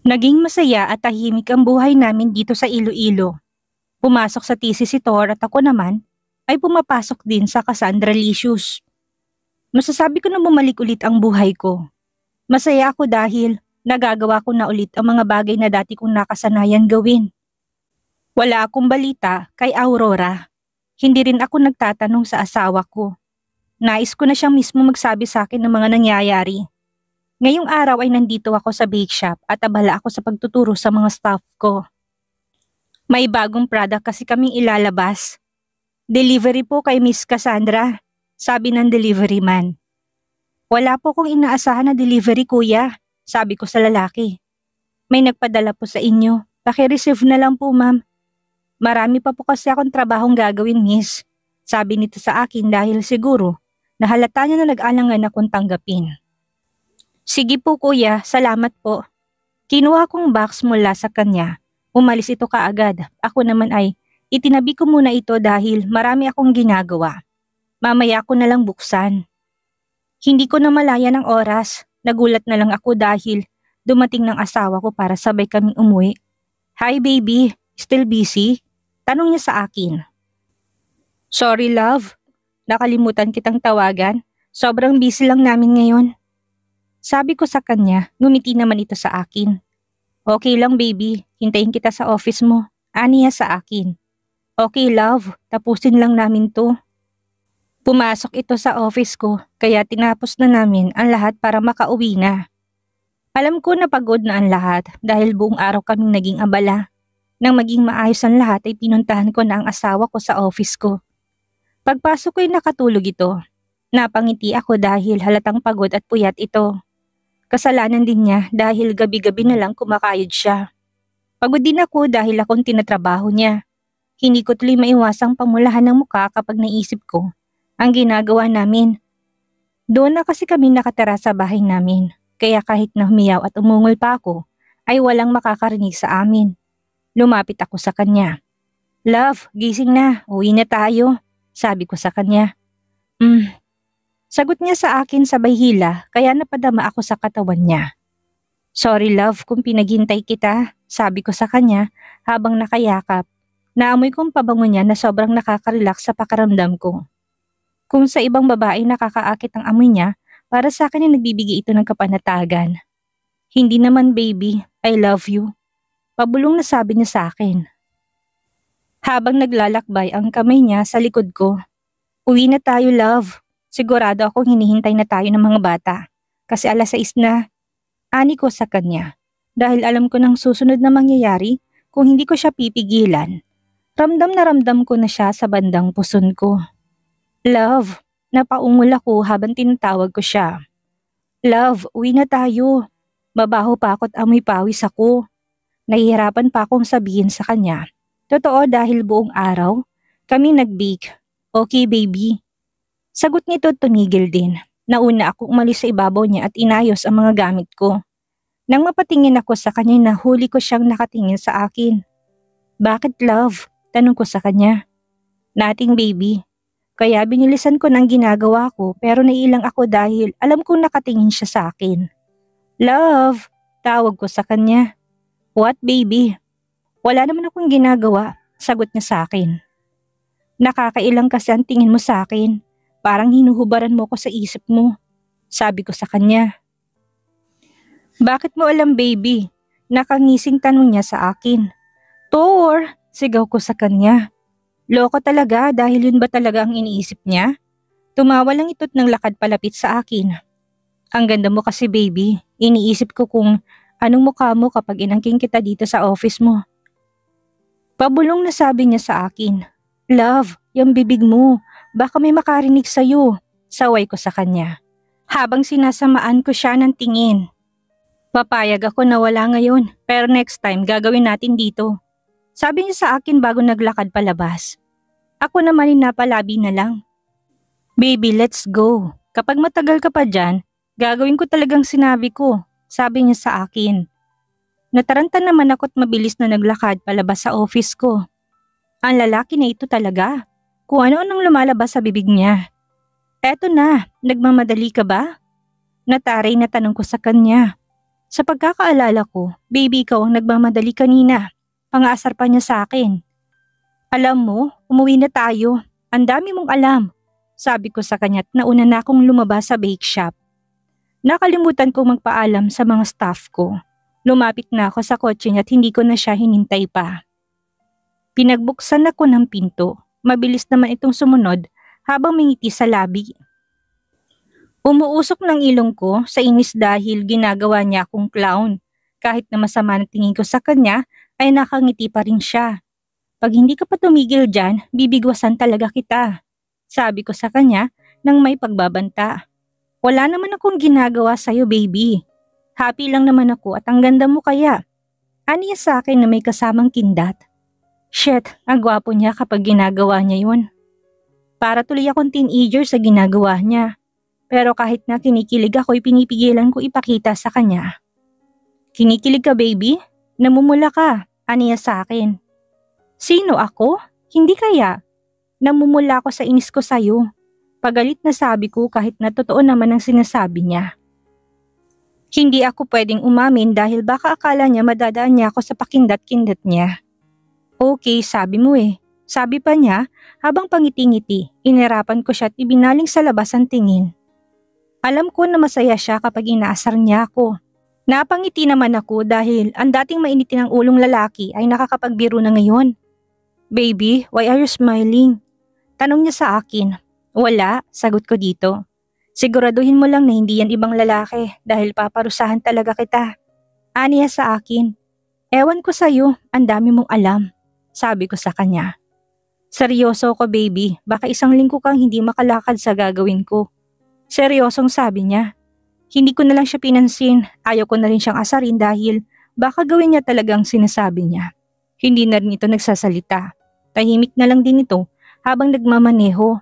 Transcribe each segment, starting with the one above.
Naging masaya at tahimik ang buhay namin dito sa Iloilo. Pumasok sa thesis si Thor at ako naman ay pumapasok din sa Cassandra Licious. Masasabi ko na bumalik ulit ang buhay ko. Masaya ako dahil nagagawa ko na ulit ang mga bagay na dati kong nakasanayan gawin. Wala akong balita kay Aurora. Hindi rin ako nagtatanong sa asawa ko. Nais ko na siyang mismo magsabi sa akin ng mga nangyayari. Ngayong araw ay nandito ako sa bake shop at abala ako sa pagtuturo sa mga staff ko. May bagong product kasi kaming ilalabas. Delivery po kay Miss Cassandra, sabi ng delivery man. Wala po kong inaasahan na delivery kuya, sabi ko sa lalaki. May nagpadala po sa inyo, paki-receive na lang po ma'am. Marami pa po kasi akong trabahong gagawin miss, sabi nito sa akin dahil siguro nahalata niya na nag-alangan akong tanggapin. Sige po kuya, salamat po. Kinuha kong box mula sa kanya. Umalis ito kaagad. Ako naman ay itinabi ko muna ito dahil marami akong ginagawa. Mamaya ko na lang buksan. Hindi ko na malaya ng oras. Nagulat na lang ako dahil dumating ng asawa ko para sabay kaming umuwi. Hi baby, still busy? Tanong niya sa akin. Sorry love, nakalimutan kitang tawagan. Sobrang busy lang namin ngayon. Sabi ko sa kanya, ngumiti naman ito sa akin. Okay lang baby, hintayin kita sa office mo. Aniya sa akin. Okay love, tapusin lang namin to. Pumasok ito sa office ko, kaya tinapos na namin ang lahat para makauwi na. Alam ko na pagod na ang lahat dahil buong araw kaming naging abala. Nang maging maayos ang lahat ay pinuntahan ko na ang asawa ko sa office ko. Pagpasok ko ay nakatulog ito. Napangiti ako dahil halatang pagod at puyat ito. Kasalanan din niya dahil gabi-gabi na lang kumakayod siya. Pagod din ako dahil akong tinatrabaho niya. Hindi ko tuloy maiwasang pamulahan ng mukha kapag naisip ko ang ginagawa namin. Doon na kasi kami nakatira sa bahay namin, kaya kahit na humiyaw at umungol pa ako, ay walang makakarinig sa amin. Lumapit ako sa kanya. Love, gising na, uwi na tayo, sabi ko sa kanya. Sagot niya sa akin sabay hila kaya napadama ako sa katawan niya. Sorry love kung pinaghintay kita, sabi ko sa kanya habang nakayakap. Naamoy kong pabango niya na sobrang nakaka-relax sa pakaramdam ko. Kung sa ibang babae nakakaakit ang amoy niya, para sa akin ay nagbibigay ito ng kapanatagan. Hindi naman baby, I love you. Pabulong na sabi niya sa akin. Habang naglalakbay ang kamay niya sa likod ko. Uwi na tayo love. Sigurado akong hinihintay na tayo ng mga bata. Kasi 6:00 na. Ani ko sa kanya. Dahil alam ko ng susunod na mangyayari kung hindi ko siya pipigilan. Ramdam na ramdam ko na siya sa bandang puson ko. Love, napaungol ako habang tinatawag ko siya. Love, uwi na tayo. Mabaho pa ako't amoy pawis ako. Nahihirapan pa akong sabihin sa kanya. Totoo dahil buong araw, kami nag-bake. Okay baby. Sagot nito tumigil din. Nauna akong umalis sa ibabaw niya at inayos ang mga gamit ko. Nang mapatingin ako sa kanya nahuli ko siyang nakatingin sa akin. Bakit love? Tanong ko sa kanya. Nothing baby. Kaya binilisan ko ng ginagawa ko pero nailang ako dahil alam kong nakatingin siya sa akin. Love! Tawag ko sa kanya. What baby? Wala naman akong ginagawa. Sagot niya sa akin. Nakakailang kasi ang tingin mo sa akin. Parang hinuhubaran mo ko sa isip mo. Sabi ko sa kanya. Bakit mo alam baby? Nakangising tanong niya sa akin. Thor! Sigaw ko sa kanya. Loko talaga dahil yun ba talaga ang iniisip niya? Tumawa lang ito't nang lakad palapit sa akin. Ang ganda mo kasi baby. Iniisip ko kung anong mukha mo kapag inangking kita dito sa office mo. Pabulong na sabi niya sa akin. Love, yung bibig mo. Baka may makarinig sa'yo, saway ko sa kanya. Habang sinasamaan ko siya ng tingin. Papayag ako na wala ngayon, pero next time gagawin natin dito. Sabi niya sa akin bago naglakad palabas. Ako naman ay napalabi na lang. Baby, let's go. Kapag matagal ka pa dyan, gagawin ko talagang sinabi ko, sabi niya sa akin. Nataranta naman ako't mabilis na naglakad palabas sa office ko. Ang lalaki na ito talaga. Kung ano-anong lumalabas sa bibig niya. Eto na, nagmamadali ka ba? Nataray na tanong ko sa kanya. Sa pagkakaalala ko, baby ikaw ang nagmamadali kanina. Pangaasar pa niya sa akin. Alam mo, umuwi na tayo. Ang dami mong alam. Sabi ko sa kanya at nauna na akong lumabas sa bake shop. Nakalimutan kong magpaalam sa mga staff ko. Lumapit na ako sa kotse niya at hindi ko na siya hinintay pa. Pinagbuksan ako ng pinto. Mabilis naman itong sumunod habang mingiti sa labi. Umuusok ng ilong ko sa inis dahil ginagawa niya akong clown. Kahit na masama na tingin ko sa kanya ay nakangiti pa rin siya. Pag hindi ka pa tumigil dyan, bibigwasan talaga kita. Sabi ko sa kanya nang may pagbabanta. Wala naman akong ginagawa sa'yo, baby. Happy lang naman ako at ang ganda mo kaya. Aniya sa akin na may kasamang kindat. Shit, ang gwapo niya kapag ginagawa niya yun. Para tuloy akong teenager sa ginagawa niya. Pero kahit na kinikilig ako'y pinipigilan ko ipakita sa kanya. Kinikilig ka, baby? Namumula ka, aniya sa akin. Sino ako? Hindi kaya. Namumula ako sa inis ko sa'yo. Pagalit na sabi ko kahit na totoo naman ang sinasabi niya. Hindi ako pwedeng umamin dahil baka akala niya madadaan niya ako sa pakindat-kindat niya. Okay, sabi mo eh. Sabi pa niya habang pangiti-ngiti, inirapan ko siya at ibinaling sa labas ang tingin. Alam ko na masaya siya kapag inaasar niya ako. Napangiti naman ako dahil ang dating mainitin ng ulong lalaki ay nakakapagbiro na ngayon. Baby, why are you smiling? Tanong niya sa akin. Wala, sagot ko dito. Siguraduhin mo lang na hindi yan ibang lalaki dahil paparusahan talaga kita. Aniya sa akin. Ewan ko sa'yo, ang dami mong alam. Sabi ko sa kanya. Seryoso ko baby, baka isang linggo kang hindi makalakad sa gagawin ko. Seryosong sabi niya. Hindi ko na lang siya pinansin, ayaw ko na rin siyang asarin dahil baka gawin niya talagang sinasabi niya. Hindi na rin ito nagsasalita. Tahimik na lang din ito habang nagmamaneho.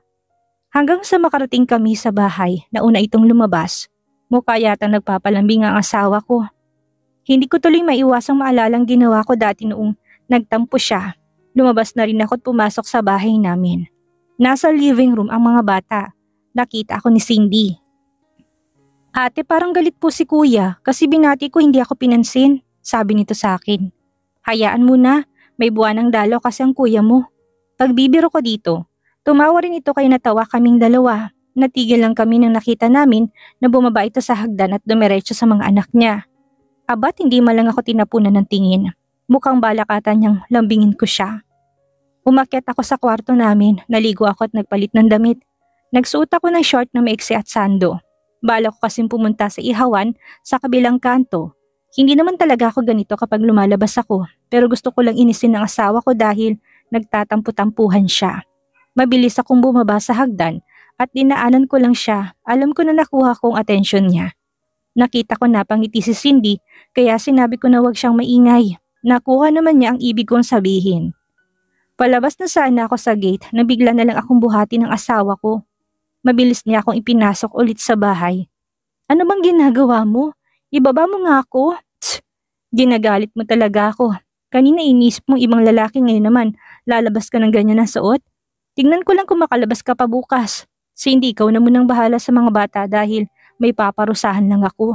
Hanggang sa makarating kami sa bahay na una itong lumabas, mukha yata nagpapalambing ang asawa ko. Hindi ko tuloy maiwasang maalalang ginawa ko dati noong nagtampo siya. Lumabas na rin ako at pumasok sa bahay namin. Nasa living room ang mga bata. Nakita ako ni Cindy. Ate, parang galit po si kuya kasi binati ko hindi ako pinansin, sabi nito sa akin. Hayaan mo na, may buwan ng dalaw kasi ang kuya mo. Pagbibiro ko dito, tumawa rin ito kaya natawa kaming dalawa. Natigil lang kami nang nakita namin na bumaba ito sa hagdan at dumiretso sa mga anak niya. Abat hindi malang ako tinapunan ng tingin. Mukhang balakatan niyang lambingin ko siya. Umakyat ako sa kwarto namin, naligo ako at nagpalit ng damit. Nagsuot ako ng short na maiksi at sando. Bala ko kasing pumunta sa ihawan sa kabilang kanto. Hindi naman talaga ako ganito kapag lumalabas ako, pero gusto ko lang inisin ng asawa ko dahil nagtatampu-tampuhan siya. Mabilis akong bumaba sa hagdan at dinaanan ko lang siya. Alam ko na nakuha kong atensyon niya. Nakita ko napangiti si Cindy kaya sinabi ko na wag siyang maingay. Nakuha naman niya ang ibig kong sabihin. Palabas na sana ako sa gate na bigla na lang akong buhati ng asawa ko. Mabilis niya akong ipinasok ulit sa bahay. Ano bang ginagawa mo? Ibaba mo nga ako. Tsk, ginagalit mo talaga ako. Kanina inisip mong ibang lalaki ngayon naman lalabas ka ng ganyan na suot. Tingnan ko lang kung makalabas ka pa bukas. Cindy, ikaw na munang bahala sa mga bata dahil may paparusahan lang ako.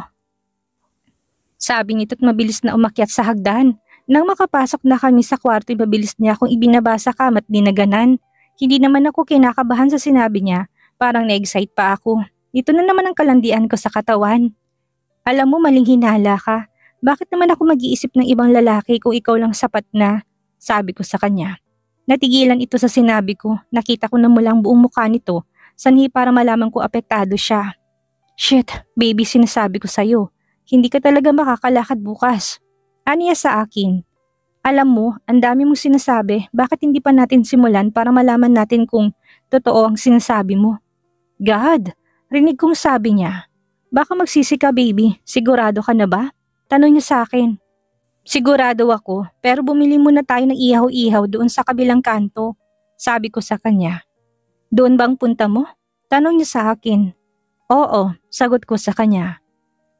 Sabi nito't mabilis na umakyat sa hagdan. Nang makapasok na kami sa kwarto, mabilis niya akong ibinaba sa kama at dinaganan. Hindi naman ako kinakabahan sa sinabi niya. Parang na-excite pa ako. Ito na naman ang kalandian ko sa katawan. Alam mo, maling hinala ka. Bakit naman ako mag-iisip ng ibang lalaki kung ikaw lang sapat na? Sabi ko sa kanya. Natigilan ito sa sinabi ko. Nakita ko na mulang buong mukha nito. Sanhi para malaman ko apektado siya. Shit, baby, sinasabi ko sa'yo. Hindi ka talaga makakalakad bukas. Aniya sa akin. Alam mo, ang dami mong sinasabi. Bakit hindi pa natin simulan para malaman natin kung totoo ang sinasabi mo? God, rinig kong sabi niya. Baka magsisi ka baby, sigurado ka na ba? Tanong niya sa akin. Sigurado ako, pero bumili muna tayo ng ihaw-ihaw doon sa kabilang kanto. Sabi ko sa kanya. Doon bang punta mo? Tanong niya sa akin. Oo, sagot ko sa kanya.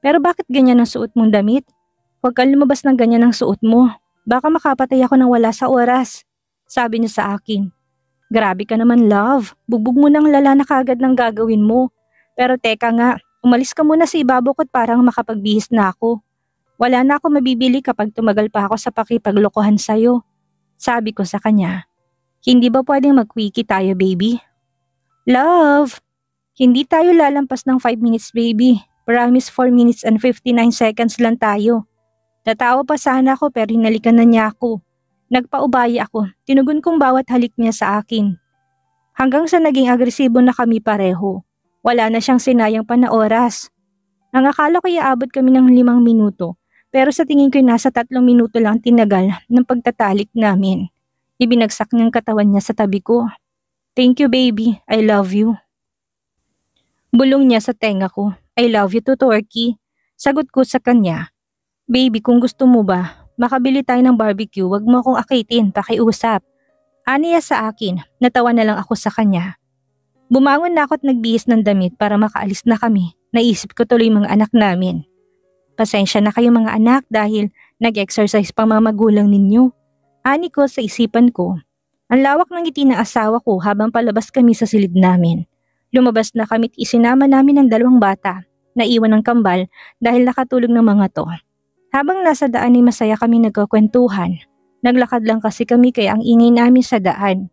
Pero bakit ganyan ang suot mong damit? Huwag kang lumabas ng ganyan ang suot mo. Baka makapatay ako ng wala sa oras. Sabi niya sa akin. Grabe ka naman love, bugbog mo ng lala na kagad ng gagawin mo. Pero teka nga, umalis ka muna sa ibabok at parang makapagbihis na ako. Wala na ako mabibili kapag tumagal pa ako sa pakipaglokohan sa'yo. Sabi ko sa kanya. Hindi ba pwedeng mag-quickie tayo, baby? Love! Hindi tayo lalampas ng 5 minutes, baby. Promise 4 minutes and 59 seconds lang tayo. Tatawa pa sana ako pero hinalikan na niya ako. Nagpaubaya ako, tinugon kong bawat halik niya sa akin. Hanggang sa naging agresibo na kami pareho. Wala na siyang sinayang pa na oras. Ang akala ko iaabot kami ng 5 minuto, pero sa tingin ko'y nasa 3 minuto lang tinagal ng pagtatalik namin. Ibinagsak niyang katawan niya sa tabi ko. Thank you, baby. I love you. Bulong niya sa tenga ko. I love you too, Torky. Sagot ko sa kanya. Baby, kung gusto mo ba, makabili tayo ng barbecue, wag mo akong akitin, pakiusap. Aniya sa akin, natawa na lang ako sa kanya. Bumangon na ako at nagbihis ng damit para makaalis na kami. Naisip ko tuloy mga anak namin. Pasensya na kayo mga anak dahil nag-exercise pa mga magulang ninyo. Ani ko sa isipan ko. Ang lawak ng ngiti ng asawa ko habang palabas kami sa silid namin. Lumabas na kami at isinama namin ang 2 bata. Naiwan ng kambal dahil nakatulog ng mga to. Habang nasa daan ay masaya kami nagkakwentuhan. Naglakad lang kasi kami kaya ang ingay namin sa daan.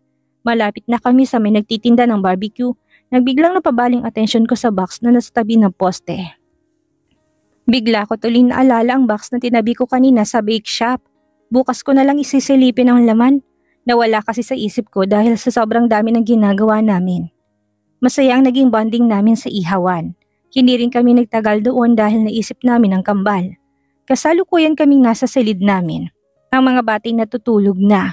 Malapit na kami sa may nagtitinda ng barbecue. Nagbiglang napabaling atensyon ko sa box na nasa tabi ng poste. Bigla ko tuloy naalala ang box na tinabi ko kanina sa bake shop. Bukas ko na lang isisilipin ang laman. Nawala kasi sa isip ko dahil sa sobrang dami ng ginagawa namin. Masaya ang naging bonding namin sa ihawan. Hindi rin kami nagtagal doon dahil naisip namin ang kambal. Kasalukuyan kaming nasa silid namin. Ang mga batay natutulog na.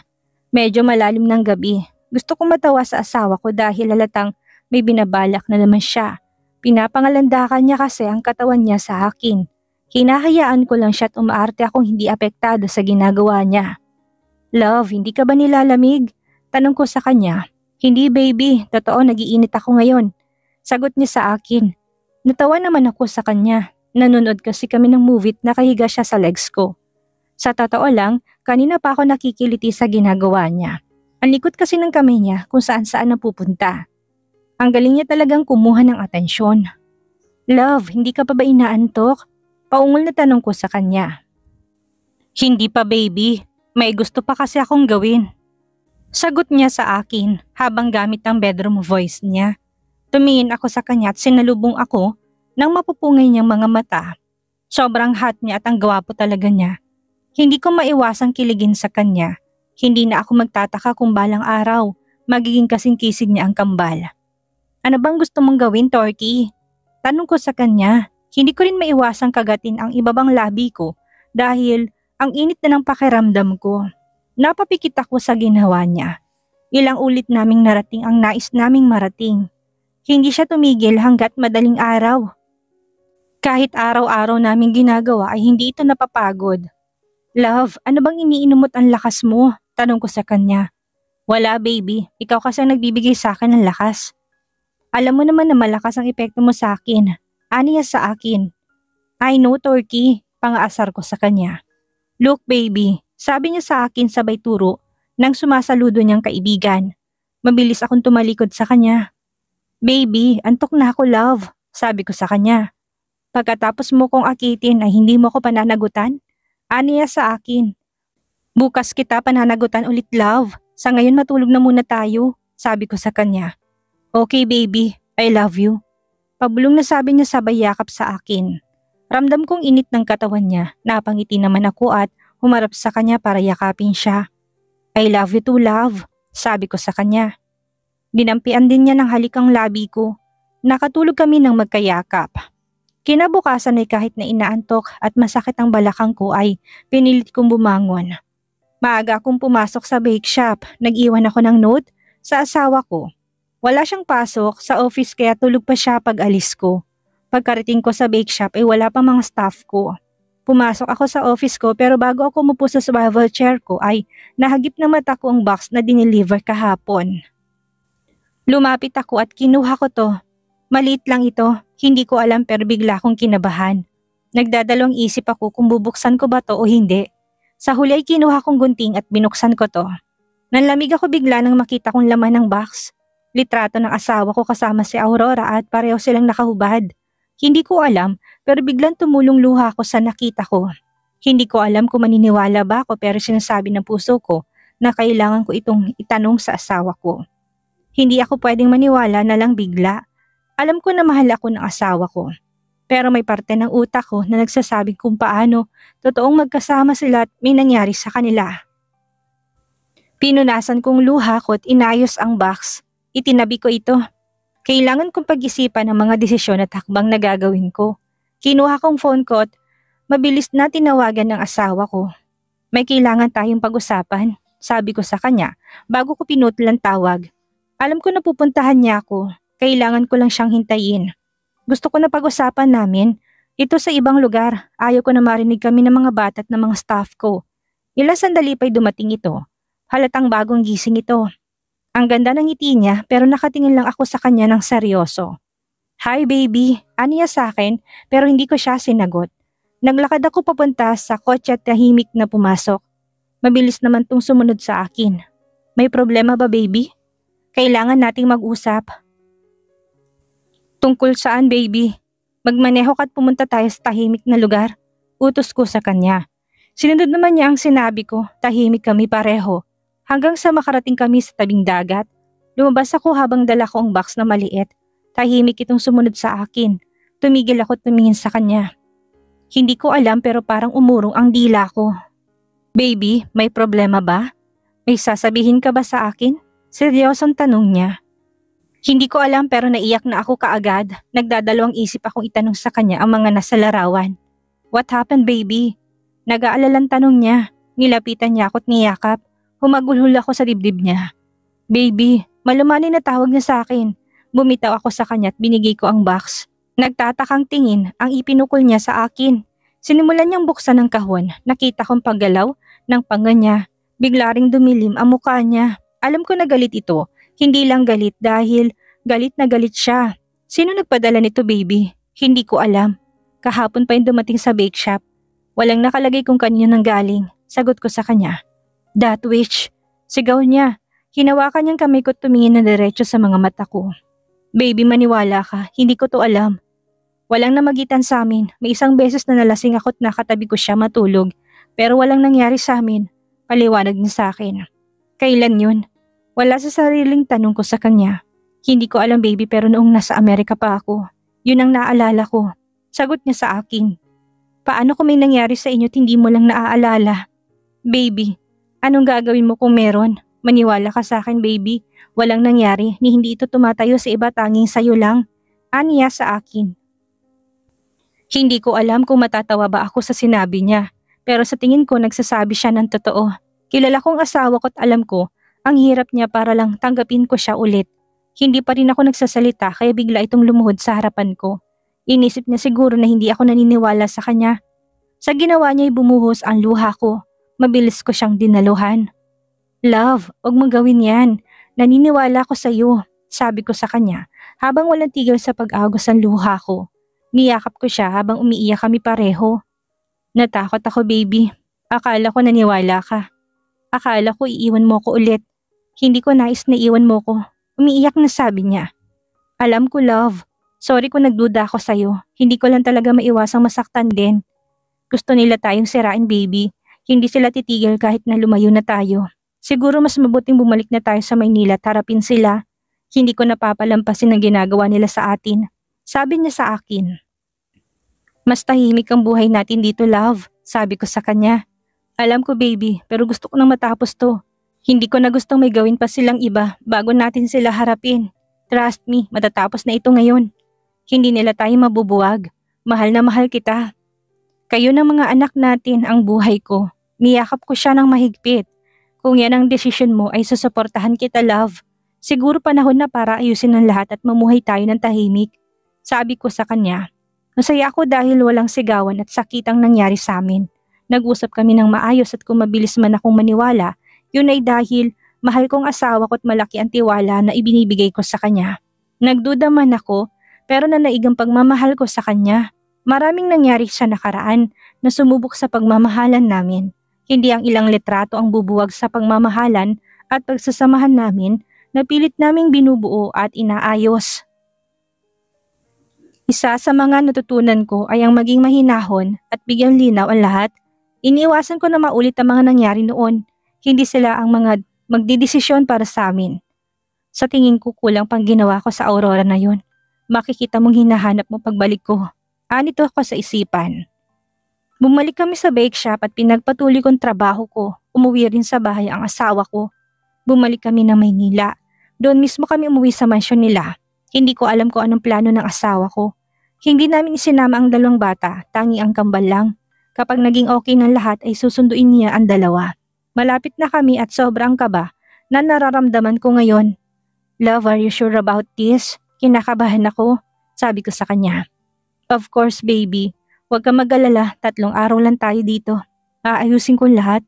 Medyo malalim ng gabi. Gusto kong matawa sa asawa ko dahil halatang may binabalak na naman siya. Pinapangalandakan niya kasi ang katawan niya sa akin. Hinahayaan ko lang siya at umaarte akong hindi apektado sa ginagawa niya. Love, hindi ka ba nilalamig? Tanong ko sa kanya. Hindi baby, totoo nagiinit ako ngayon. Sagot niya sa akin. Natawa naman ako sa kanya. Nanonood kasi kami ng movie at nakahiga siya sa legs ko. Sa totoo lang, kanina pa ako nakikiliti sa ginagawa niya. Ang likot kasi ng kamay niya kung saan-saan napupunta. Ang galing niya talagang kumuha ng atensyon. Love, hindi ka pa ba inaantok? Paungol na tanong ko sa kanya. Hindi pa baby, may gusto pa kasi akong gawin. Sagot niya sa akin habang gamit ang bedroom voice niya. Tumingin ako sa kanya at sinalubong ako nang mapupungay niyang mga mata. Sobrang hot niya at ang gwapo talaga niya. Hindi ko maiwasang kiligin sa kanya. Hindi na ako magtataka kung balang araw magiging kasing kisig niya ang kambal. Ano bang gusto mong gawin, Torky? Tanong ko sa kanya. Hindi ko rin maiwasang kagatin ang ibabang labi ko dahil ang init na ng pakiramdam ko. Napapikit ako sa ginawa niya. Ilang ulit naming narating ang nais naming marating. Hindi siya tumigil hanggat madaling araw. Kahit araw-araw naming ginagawa ay hindi ito napapagod. Love, ano bang iniinom mo't ang lakas mo? Tanong ko sa kanya. Wala baby, ikaw kasi ang nagbibigay sa akin ng lakas. Alam mo naman na malakas ang epekto mo sa akin. Aniya sa akin. I know, Torky, pangaasar ko sa kanya. Look baby, sabi niya sa akin sabay turo nang sumasaludo niyang kaibigan. Mabilis akong tumalikod sa kanya. Baby, antok na ako love, sabi ko sa kanya. Pagkatapos mo kong akitin ay hindi mo ko pananagutan? Aniya sa akin. Bukas kita pananagutan ulit love, sa ngayon matulog na muna tayo, sabi ko sa kanya. Okay baby, I love you. Pabulong na sabi niya sabay yakap sa akin. Ramdam kong init ng katawan niya, napangiti naman ako at humarap sa kanya para yakapin siya. I love you too love, sabi ko sa kanya. Ginampian din niya ng halikang labi ko. Nakatulog kami ng magkayakap. Kinabukasan ay kahit na inaantok at masakit ang balakang ko ay pinilit kong bumangon. Maaga akong pumasok sa bake shop, nag-iwan ako ng note sa asawa ko. Wala siyang pasok sa office kaya tulog pa siya pag alis ko. Pagkarating ko sa bake shop ay wala pa mga staff ko. Pumasok ako sa office ko pero bago ako umupo sa swivel chair ko ay nahagip na mata ko ang box na dineliver kahapon. Lumapit ako at kinuha ko to. Maliit lang ito, hindi ko alam pero bigla akong kinabahan. Nagdadalawang isip ako kung bubuksan ko ba to o hindi. Sa huli ay kinuha kong gunting at binuksan ko to. Nanlamig ako bigla nang makita kong laman ng box. Litrato ng asawa ko kasama si Aurora at pareho silang nakahubad. Hindi ko alam pero biglang tumulong luha ko sa nakita ko. Hindi ko alam kung maniniwala ba ako pero sinasabi ng puso ko na kailangan ko itong itanong sa asawa ko. Hindi ako pwedeng maniwala na lang bigla. Alam ko na mahal ako ng asawa ko. Pero may parte ng utak ko na nagsasabing kung paano totoong magkasama sila at may nangyari sa kanila. Pinunasan kong luha ko at inayos ang box. Itinabi ko ito. Kailangan kong pag-isipan ang mga desisyon at hakbang na gagawin ko. Kinuha kong phone ko at mabilis na tinawagan ng asawa ko. May kailangan tayong pag-usapan, sabi ko sa kanya bago ko pinutol ang tawag. Alam ko na pupuntahan niya ako. Kailangan ko lang siyang hintayin. Gusto ko na pag-usapan namin. Ito sa ibang lugar. Ayaw ko na marinig kami ng mga bata at ng mga staff ko. Ilang sandali pa'y dumating ito. Halatang bagong gising ito. Ang ganda ng ngiti niya pero nakatingin lang ako sa kanya ng seryoso. Hi baby, aniya sa akin pero hindi ko siya sinagot. Naglakad ako papunta sa kotse at tahimik na pumasok. Mabilis naman tong sumunod sa akin. May problema ba baby? Kailangan nating mag-usap. Tungkol saan baby? Magmaneho ka't pumunta tayo sa tahimik na lugar. Utos ko sa kanya. Sinunod naman niya ang sinabi ko, tahimik kami pareho. Hanggang sa makarating kami sa tabing dagat. Lumabas ako habang dala ko ang box na maliit. Tahimik itong sumunod sa akin. Tumigil ako at tumingin sa kanya. Hindi ko alam pero parang umurong ang dila ko. Baby, may problema ba? May sasabihin ka ba sa akin? Seryosong tanong niya. Hindi ko alam pero naiyak na ako kaagad. Nagdadalawang isip akong itanong sa kanya ang mga nasa larawan. What happened baby? Nag-aalalang tanong niya. Nilapitan niya ako at niyakap. Humagulhol ako sa dibdib niya. Baby, malumanay na tawag niya sa akin. Bumitaw ako sa kanya at binigay ko ang box. Nagtatakang tingin ang ipinukol niya sa akin. Sinimulan niyang buksan ang kahon. Nakita kong paggalaw ng panga niya. Bigla ring dumilim ang mukha niya. Alam ko na galit ito. Hindi lang galit dahil galit na galit siya. Sino nagpadala nito baby? Hindi ko alam. Kahapon pa yung dumating sa bake shop. Walang nakalagay kung kanino nang galing. Sagot ko sa kanya. That witch. Sigaw niya. Hinawakan niyang kamay ko at tumingin na diretso sa mga mata ko. Baby, maniwala ka. Hindi ko to alam. Walang namagitan sa amin. May isang beses na nalasing ako at nakatabi ko siya matulog. Pero walang nangyari sa amin. Paliwanag niya sa akin. Kailan yun? Wala sa sariling tanong ko sa kanya. Hindi ko alam baby pero noong nasa Amerika pa ako. Yun ang naalala ko. Sagot niya sa akin. Paano kung may nangyari sa inyo at hindi mo lang naaalala? Baby, anong gagawin mo kung meron? Maniwala ka sa akin baby. Walang nangyari ni hindi ito tumatayo sa iba tanging sayo lang. Aniya sa akin. Hindi ko alam kung matatawa ba ako sa sinabi niya. Pero sa tingin ko nagsasabi siya ng totoo. Kilala kong asawa ko at alam ko, ang hirap niya para lang tanggapin ko siya ulit. Hindi pa rin ako nagsasalita kaya bigla itong lumuhod sa harapan ko. Inisip niya siguro na hindi ako naniniwala sa kanya. Sa ginawa niya ay bumuhos ang luha ko. Mabilis ko siyang dinaluhan. Love, huwag mong gawin yan. Naniniwala ko sa iyo, sabi ko sa kanya habang walang tigil sa pag-agos ang luha ko. Niyakap ko siya habang umiiyak kami pareho. Natakot ako baby. Akala ko naniwala ka. Akala ko iiwan mo ko ulit. Hindi ko nais na iwan mo ko. Umiiyak na sabi niya. Alam ko love. Sorry kung nagduda ako sa'yo. Hindi ko lang talaga maiwasang masaktan din. Gusto nila tayong sirain baby. Hindi sila titigil kahit na lumayo na tayo. Siguro mas mabuting bumalik na tayo sa Maynila at harapin sila. Hindi ko napapalampasin ang ginagawa nila sa atin. Sabi niya sa akin. Mas tahimik ang buhay natin dito love. Sabi ko sa kanya. Alam ko baby pero gusto ko nang matapos to. Hindi ko na gustong may gawin pa silang iba bago natin sila harapin. Trust me, matatapos na ito ngayon. Hindi nila tayo mabubuwag. Mahal na mahal kita. Kayo ng mga anak natin ang buhay ko. Niyakap ko siya ng mahigpit. Kung yan ang desisyon mo ay susuportahan kita love. Siguro panahon na para ayusin ang lahat at mamuhay tayo ng tahimik. Sabi ko sa kanya. Masaya ako dahil walang sigawan at sakit ang nangyari sa amin. Nag-usap kami ng maayos at kung mabilis man akong maniwala, yun ay dahil mahal kong asawa ko at malaki ang tiwala na ibinibigay ko sa kanya. Nagduda man ako pero nanaigang pagmamahal ko sa kanya. Maraming nangyari sa nakaraan na sumubok sa pagmamahalan namin. Hindi ang ilang litrato ang bubuwag sa pagmamahalan at pagsasamahan namin na pilit naming binubuo at inaayos. Isa sa mga natutunan ko ay ang maging mahinahon at bigyang linaw ang lahat. Iniiwasan ko na maulit ang mga nangyari noon. Hindi sila ang mga magdidesisyon para sa amin. Sa tingin ko kulang pang ginawa ko sa Aurora na yun. Makikita mong hinahanap mo pagbalik ko. Anito ako sa isipan. Bumalik kami sa bake shop at pinagpatuloy kong trabaho ko. Umuwi rin sa bahay ang asawa ko. Bumalik kami ng Maynila. Doon mismo kami umuwi sa mansyon nila. Hindi ko alam kung anong plano ng asawa ko. Hindi namin isinama ang dalawang bata, tangi ang kambal lang. Kapag naging okay ng lahat ay susunduin niya ang dalawa. Malapit na kami at sobrang kaba na nararamdaman ko ngayon. Love, are you sure about this? Kinakabahan ako, sabi ko sa kanya. Of course, baby. Huwag ka mag-alala, 3 araw lang tayo dito. Aayusin ko lahat.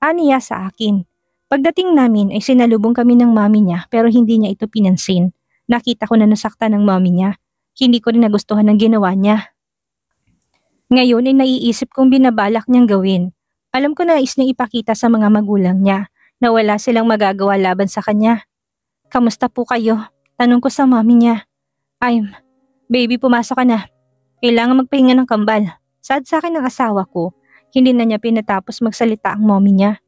Aniya sa akin. Pagdating namin ay sinalubong kami ng mami niya pero hindi niya ito pinansin. Nakita ko na nasaktan ng mami niya. Hindi ko rin nagustuhan ang ginawa niya. Ngayon ay naiisip kong binabalak niyang gawin. Alam ko na nais niyang ipakita sa mga magulang niya na wala silang magagawa laban sa kanya. Kamusta po kayo? Tanong ko sa mami niya. Baby, pumasok ka na. Kailangan magpahinga ng kambal. Sad sa akin ng asawa ko. Hindi na niya pinatapos magsalita ang mommy niya.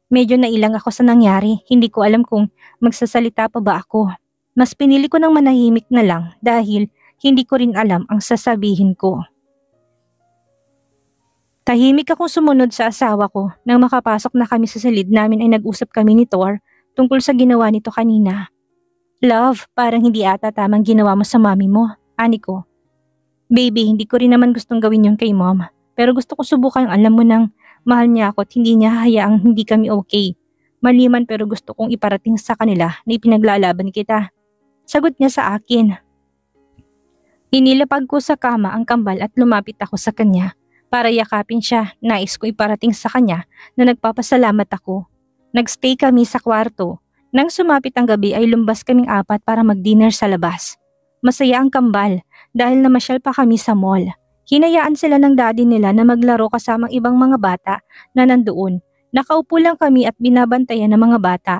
Medyo nailang ako sa nangyari. Hindi ko alam kung magsasalita pa ba ako. Mas pinili ko ng manahimik na lang dahil hindi ko rin alam ang sasabihin ko. Tahimik akong sumunod sa asawa ko. Nang makapasok na kami sa silid namin ay nag-usap kami ni Thor tungkol sa ginawa nito kanina. Love, parang hindi ata tamang ginawa mo sa mami mo. Ani ko. Baby, hindi ko rin naman gustong gawin yun kay mom. Pero gusto ko subukan, alam mo nang mahal niya ako at hindi niya hayaang hindi kami okay. Maliman pero gusto kong iparating sa kanila na ipinaglalaban kita. Sagot niya sa akin. Inilapag ko sa kama ang kambal at lumapit ako sa kanya. Para yakapin siya, nais ko iparating sa kanya na nagpapasalamat ako. Nagstay kami sa kwarto. Nang sumapit ang gabi ay lumbas kaming 4 para mag-dinner sa labas. Masaya ang kambal. Dahil namasyal pa kami sa mall. Hinayaan sila ng daddy nila na maglaro kasamang ibang mga bata na nandoon. Nakaupo lang kami at binabantayan ng mga bata.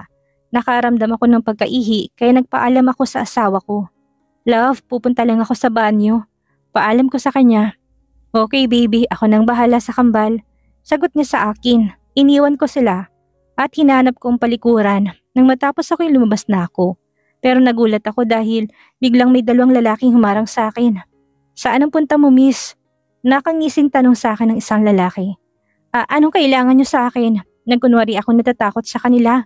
Nakaramdam ako ng pagkaihi kaya nagpaalam ako sa asawa ko. Love, pupunta lang ako sa banyo. Paalam ko sa kanya. Okay baby, ako nang bahala sa kambal. Sagot niya sa akin. Iniwan ko sila at hinanap ko ang palikuran. Nang matapos ako'y lumabas na ako. Pero nagulat ako dahil biglang may 2 lalaking humarang sa akin. Saan ang punta mo, miss? Nakangising tanong sa akin ng isang lalaki. Anong kailangan niyo sa akin? Nagkunwari ako natatakot sa kanila.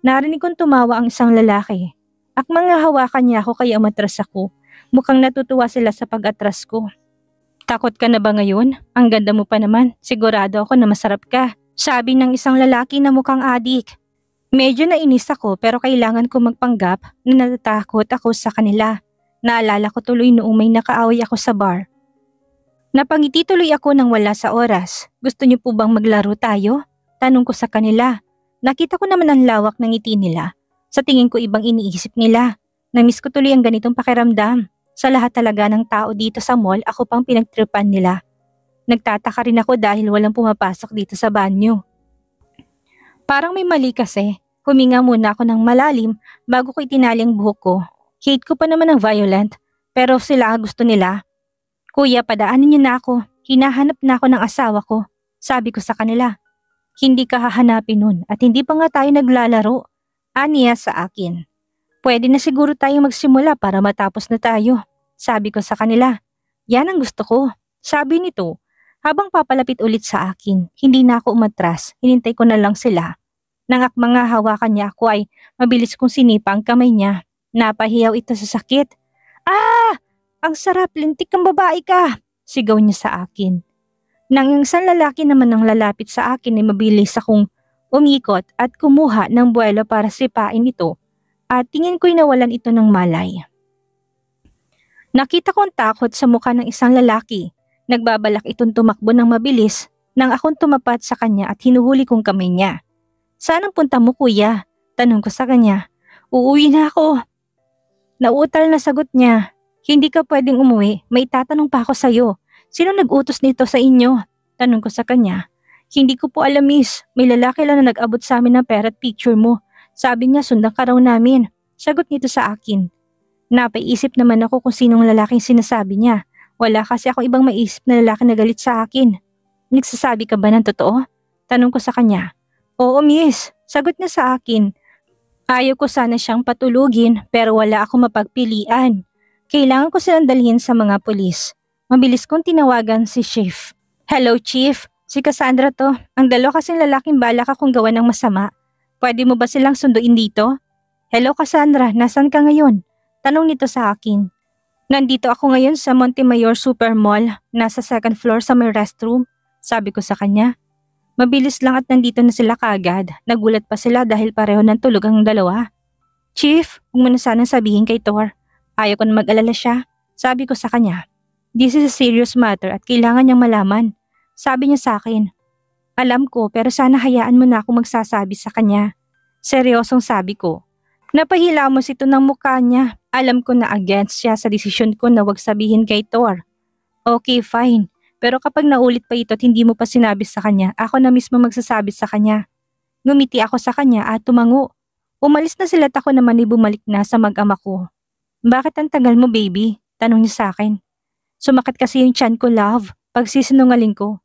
Narinig kong tumawa ang isang lalaki. Akmang hawakan niya ako kaya umatras ako. Mukhang natutuwa sila sa pag-atras ko. Takot ka na ba ngayon? Ang ganda mo pa naman. Sigurado ako na masarap ka. Sabi ng isang lalaki na mukhang adik. Medyo nainis ako pero kailangan ko magpanggap na natatakot ako sa kanila. Naalala ko tuloy noong may nakaaway ako sa bar. Napangiti tuloy ako nang wala sa oras. Gusto niyo po bang maglaro tayo? Tanong ko sa kanila. Nakita ko naman ang lawak ng ngiti nila. Sa tingin ko ibang iniisip nila. Namiss ko tuloy ang ganitong pakiramdam. Sa lahat talaga ng tao dito sa mall, ako pang pinagtripan nila. Nagtataka rin ako dahil walang pumapasok dito sa banyo. Parang may mali kasi. Huminga muna ako ng malalim bago ko itinali ang buhok ko. Hate ko pa naman ang violent, pero sila gusto nila. Kuya, padaanin niyo na ako. Hinahanap na ako ng asawa ko. Sabi ko sa kanila. Hindi ka hahanapin nun at hindi pa nga tayo naglalaro. Aniya sa akin. Pwede na siguro tayo magsimula para matapos na tayo. Sabi ko sa kanila. Yan ang gusto ko. Sabi nito. Habang papalapit ulit sa akin, hindi na ako umatras. Hinintay ko na lang sila. Nang mga hawakan niya ako ay mabilis kong sinipa ang kamay niya. Napahiyaw ito sa sakit. Ang sarap, lintik kang babae ka! Sigaw niya sa akin. Nang yung isang lalaki naman ang lalapit sa akin ay mabilis akong umikot at kumuha ng buwelo para sipain ito at tingin ko'y nawalan ito ng malay. Nakita kong takot sa mukha ng isang lalaki. Nagbabalak itong tumakbo ng mabilis nang akong tumapat sa kanya at hinuhuli kong kamay niya. Saan ang punta mo kuya? Tanong ko sa kanya. Uuwi na ako. Nauutal na sagot niya. Hindi ka pwedeng umuwi, may tatanong pa ako sa'yo. Sino nag-utos nito sa inyo? Tanong ko sa kanya. Hindi ko po alam miss, may lalaki lang na nag-abot sa amin ng pera at picture mo. Sabi niya sundan ka raw namin. Sagot nito sa akin. Napaisip naman ako kung sinong lalaking sinasabi niya. Wala kasi ako ibang maisip na lalaki na galit sa akin. Nagsasabi ka ba ng totoo? Tanong ko sa kanya. Oo miss, sagot niya sa akin. Ayaw ko sana siyang patulugin pero wala akong mapagpilian. Kailangan ko silang dalhin sa mga pulis. Mabilis kong tinawagan si Chief. Hello Chief, si Cassandra to. Ang dalawa kasing lalaking balak akong gawa ng masama. Pwede mo ba silang sunduin dito? Hello Cassandra, nasan ka ngayon? Tanong nito sa akin. Nandito ako ngayon sa Montemayor Super Mall, nasa second floor sa may restroom. Sabi ko sa kanya. Mabilis lang at nandito na sila kaagad. Nagulat pa sila dahil pareho ng tulog ang dalawa. Chief, huwag mo na sanang sabihin kay Thor. Ayaw ko na mag-alala siya. Sabi ko sa kanya. This is a serious matter at kailangan niyang malaman. Sabi niya sa akin. Alam ko pero sana hayaan mo na ako magsasabi sa kanya. Seryosong sabi ko. Napahilamos ito ng mukha niya. Alam ko na against siya sa desisyon ko na wag sabihin kay Thor. Okay, fine. Pero kapag naulit pa ito at hindi mo pa sinabi sa kanya, ako na mismo magsasabi sa kanya. Ngumiti ako sa kanya at tumango. Umalis na sila at ako naman ay bumalik na sa mag-ama ko. Bakit ang tagal mo baby? Tanong niya sa akin. Sumakit kasi yung tiyan ko love, pagsisinungaling ko.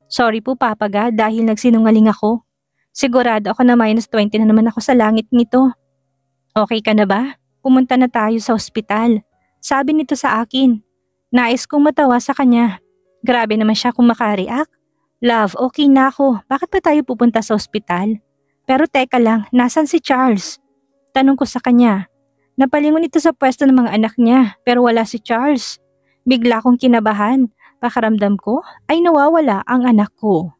Sorry po papaga dahil nagsinungaling ako. Sigurado ako na -20 na naman ako sa langit nito. Okay ka na ba? Pumunta na tayo sa ospital. Sabi nito sa akin. Nais kong matawa sa kanya. Grabe naman siya kung makareact. Love, okay na ako. Bakit pa tayo pupunta sa ospital? Pero teka lang, nasan si Charles? Tanong ko sa kanya. Napalingon ito sa pwesto ng mga anak niya pero wala si Charles. Bigla akong kinabahan. Pakaramdam ko ay nawawala ang anak ko.